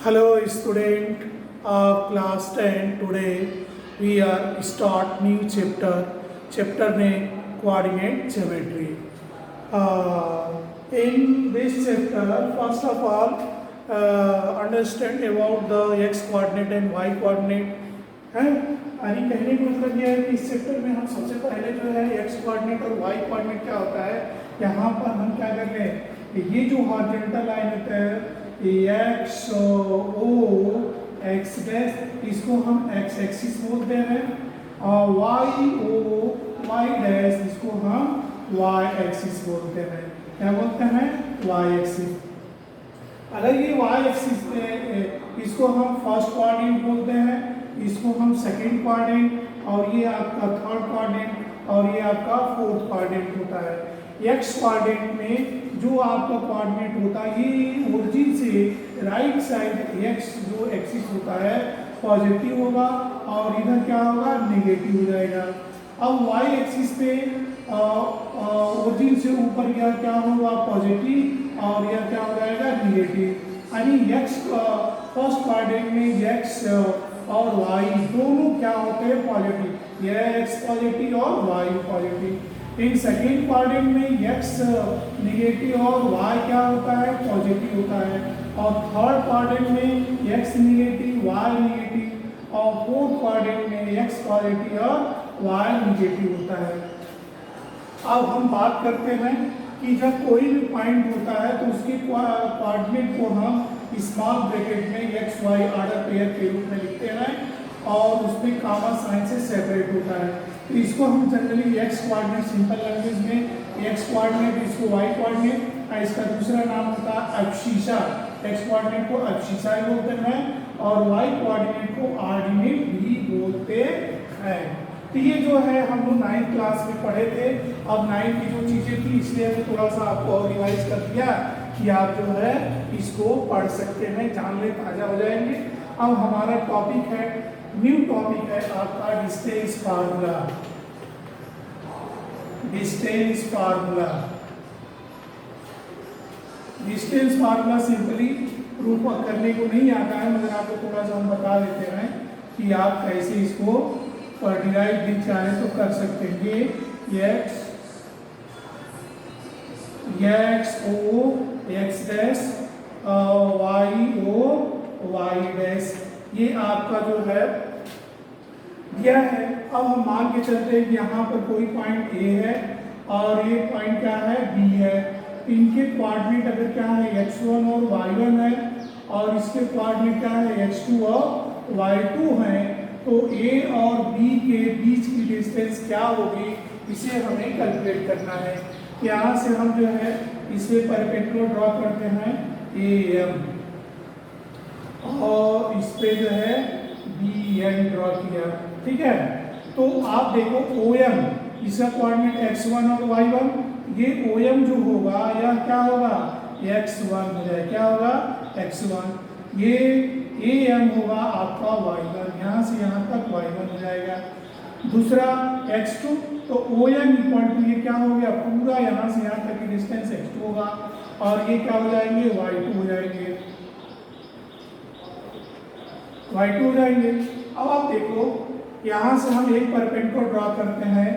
Hello student of class 10. Today we are start new chapter name coordinate geometry. In this chapter first of all understand about the x coordinate and y coordinate है। यानी कहने का मतलब यह है कि इस चैप्टर में हम सबसे पहले जो है x कोऑर्डिनेट और y कोऑर्डिनेट क्या होता है यहाँ पर हम क्या कर रहे हैं, ये जो हॉरिजॉन्टल लाइन होता है x o x डैश इसको हम x एक्सिस बोलते हैं और y o y डैश इसको हम y एक्सिस बोलते हैं। क्या बोलते हैं? y axis. अगर ये y एक्सिस पे इसको हम फर्स्ट कोऑर्डिनेट बोलते हैं, इसको हम सेकंड कोऑर्डिनेट और ये आपका थर्ड कोऑर्डिनेट और ये आपका फोर्थ कोऑर्डिनेट होता है। एक्स कोऑर्डिनेट में जो आपका कोऑर्डिनेट होता है ये ओरिजिन से राइट साइड एक्स जो एक्सिस होता है पॉजिटिव होगा और इधर क्या होगा, नेगेटिव हो जाएगा। अब वाई एक्सिस पे ओरिजिन से ऊपर यह क्या होगा, पॉजिटिव और यह क्या हो जाएगा, नेगेटिव। यानी एक्स फर्स्ट कोऑर्डिनेट में एक्स और y दोनों क्या होते हैं, पॉजिटिव। यह x पॉजिटिव और y positive. In second coordinate में x नेगेटिव और y क्या होता है, पॉजिटिव होता है। और थर्ड कोऑर्डिनेट में x नेगेटिव y नेगेटिव और फोर्थ कोऑर्डिनेट में x पॉजिटिव और y नेगेटिव होता है। अब हम बात करते हैं कि जब कोई भी पॉइंट होता है तो उसके कोऑर्डिनेट को हम स्मॉल ब्रैकेट में एक्स वाई ऑर्डर पेयर के रूप में लिखते हैं और उसमें कामा साइन से सेपरेट होता है। तो इसको हम generally x coordinate simple language में एक्स कोऑर्डिनेट, इसको वाई कोऑर्डिनेट, इसका दूसरा नाम होता है अब्सिसा। एक्स कोऑर्डिनेट को अब्सिसा ही बोलते हैं और वाई कोऑर्डिनेट को ऑर्डिनेट भी बोलते हैं। तो ये जो है हम लोग 9th क्लास में पढ़े थे। अब 9th की जो चीज़ें थी इसलिए हमने थोड़ा सा आपको और रिवाइज कर दिया कि आप जो है इसको पढ़ सकते हैं, जान ले, ताज़ा हो जाएंगे। अब हमारा टॉपिक है, न्यू टॉपिक है आपका distance formula. Distance formula, distance formula simply proof करने को नहीं आता है, मगर आपको थोड़ा सा हम बता देते हैं कि आप कैसे इसको डिराइव भी चाहे तो कर सकते हैं। ये X O X dash Y O Y dash ये आपका जो है दिया है। अब हम मान के चलते हैं कि यहाँ पर कोई पॉइंट ए है और ये पॉइंट क्या है, बी है। इनके कोऑर्डिनेट अगर क्या है, x1 और y1 है और इसके कोऑर्डिनेट क्या है, x2 और y2 है, तो a और b के बीच की डिस्टेंस क्या होगी इसे हमें कैलकुलेट करना है। यहाँ से हम जो है इसे परपेंडिकुलर ड्रॉ करते हैं AM और इस पे जो है BN ड्रॉ किया, ठीक है। तो आप देखो OM, इसका कोऑर्डिनेट x1 और y1, ये OM जो होगा यह क्या होगा, x1 हो जाए, क्या होगा, x1। ये AM होगा आपका y1, यहाँ से यहाँ तक y1 हो जाएगा। दूसरा x2, तो OM इक्वल टू ये क्या हो गया, पूरा यहाँ से यहाँ तक की डिस्टेंस x2 होगा और ये क्या हो जाएंगे, y2 हो जाएंगे, y2 हो जाएंगे। अब आप देखो यहाँ से हम एक परपेंडिकुलर ड्रॉ करते हैं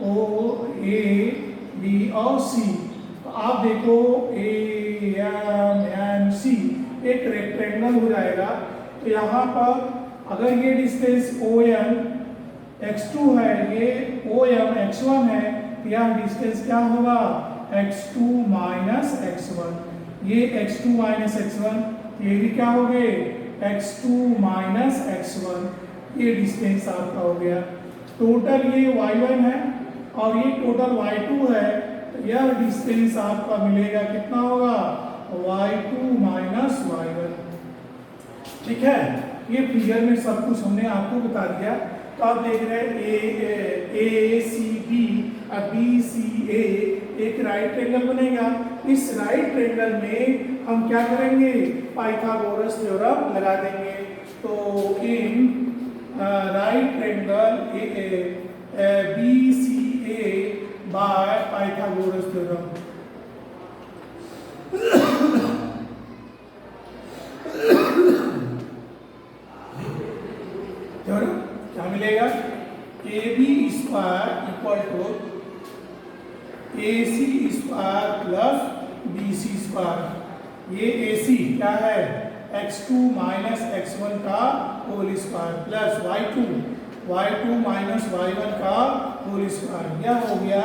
OAB और C। तो आप देखो AMNC एक रेक्टेंगल हो जाएगा। तो यहाँ पर अगर ये डिस्टेंस OM x2 है, ये OM x1 है, यह डिस्टेंस क्या होगा, x2 माइनस x1। ये x2 माइनस x1, ये भी क्या हो गए, x2 माइनस x1। ये डिस्टेंस आपका हो गया। टोटल ये y1 है और ये टोटल y2 है, तो यह डिस्टेंस आपका मिलेगा कितना होगा, y2 माइनस y1, ठीक है। ये फिगर में सब कुछ हमने आपको बता दिया। तो आप देख रहे हैं ACB BCA एक राइट ट्रायंगल बनेगा। इस राइट ट्रायंगल में हम क्या करेंगे, पाइथागोरस थ्योरम लगा देंगे। तो in right triangle BCA by Pythagoras theorem मिलेगा A B square equal to A C square plus B C square. ये ए सी क्या है x2 माइनस x1 का whole square plus y2 minus y1 का whole square. यह हो गया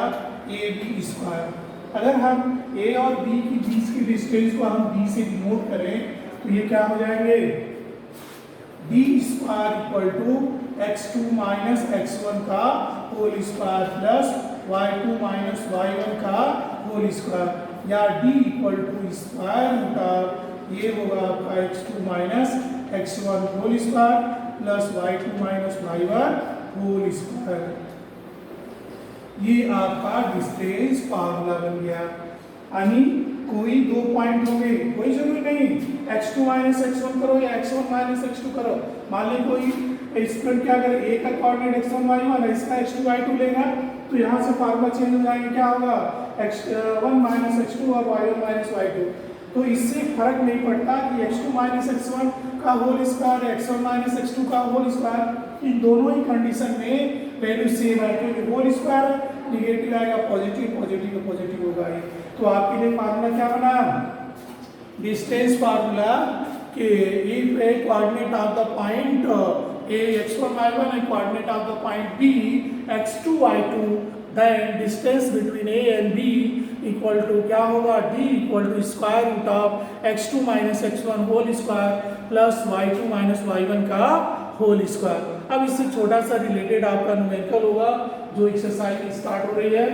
ए B square. अगर हम ए और बी की बीच की डिस्टेंस को हम बी से डिनोट करें तो ये क्या हो जाएंगे B square equal to x2 minus x1 का whole square plus y2 minus y1 का होल स्क्वायर, या d equal to square root of ये होगा आपका x2 minus x1 whole square plus y2 minus y1 whole square. ये आपका distance formula बन गया। यानी कोई दो पॉइंट होंगे, कोई जरूरी नहीं x2 माइनस x1 करो या x1 माइनस x2 करो। मान ली कोई स्टूडेंट क्या करे a का कोऑर्डिनेट x1 y1 है, इसका x2 y2 लेगा तो यहाँ से फार्मूला चेंज हो जाएंगे, क्या होगा x1 माइनस x2 और y1 माइनस y2। तो इससे फर्क नहीं पड़ता कि x2 माइनस x1 का whole square x1 minus x2 का होल स्क्वायर, इन दोनों ही कंडीशन में वैल्यू सेम है क्योंकि होल स्क्वायर निगेटिव आएगा, पॉजिटिव पॉजिटिव का पॉजिटिव होगा। ये तो आपके लिए फार्मूला क्या बना डिस्टेंस फार्मूला कि if A coordinate of the point a x1 y1 and coordinate of the point b x2 y2, then distance between a and b equal to क्या होगा d equal to square root of x2 minus x1 whole square plus y2 minus y1 का whole square. अब इससे छोटा सा related आपका numerical होगा जो एक्सरसाइज स्टार्ट हो रही है।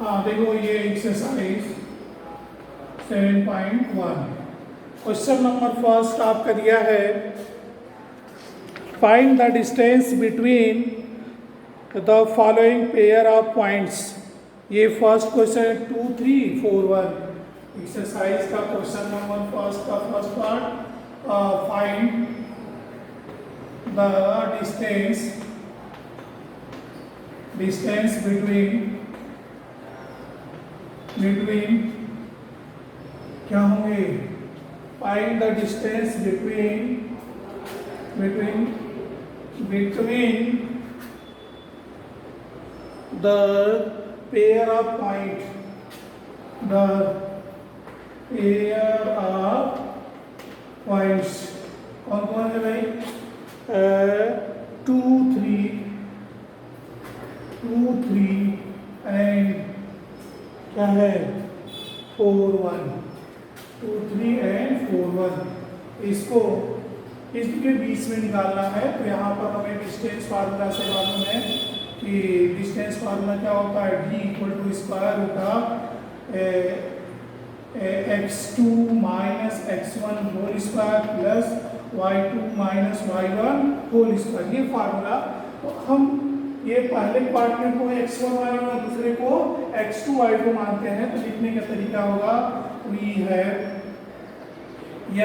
हाँ देखो ये एक्सरसाइज 7.1 क्वेश्चन नंबर फर्स्ट आपका दिया है find the distance between the following pair of points. ये फर्स्ट क्वेश्चन 2, 3, 4, 1 एक्सरसाइज का क्वेश्चन नंबर फर्स्ट का first part find the distance between क्या होंगे find the distance between the pair of points कौन कौन है भाई 2, 3 एंड क्या है 4, 1 2, 3 एंड 4, 1 इसको इसके बीच में निकालना है। तो यहाँ पर हमें डिस्टेंस फार्मूला से मालूम है कि डिस्टेंस फार्मूला क्या होता है d equal to square root of x2 minus x1 whole square plus y2 minus y1 whole square. ये फार्मूला तो हम ये पहले पार्टनर को x1 y1 और दूसरे को x2 y2 मानते हैं। तो लिखने का तरीका होगा वी है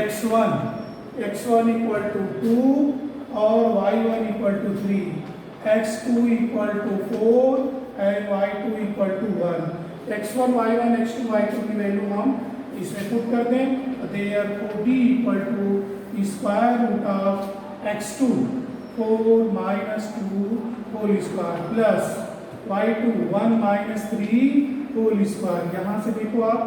x1 इक्वल टू 2 और y1 equal to 3, x2 equal to 4 and y2 equal to 1। x1 y1 x2 y2 की वैल्यू हम इसमें पुट कर दें। Therefore d equal to square root of x2 4 minus 2 whole square plus y2 1 minus 3 whole square. यहाँ से देखो आप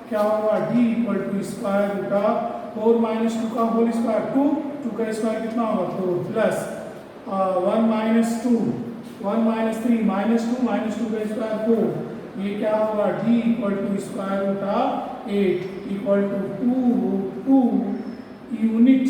क्या होगा d equal to square root of 4 minus 2 का होल स्क्वायर 2 का स्क्वायर कितना होगा 4 प्लस 1 माइनस 2 1 माइनस 3 माइनस 2 का स्क्वायर 4। ये क्या होगा d equal to square root of 8 equal to 2 unit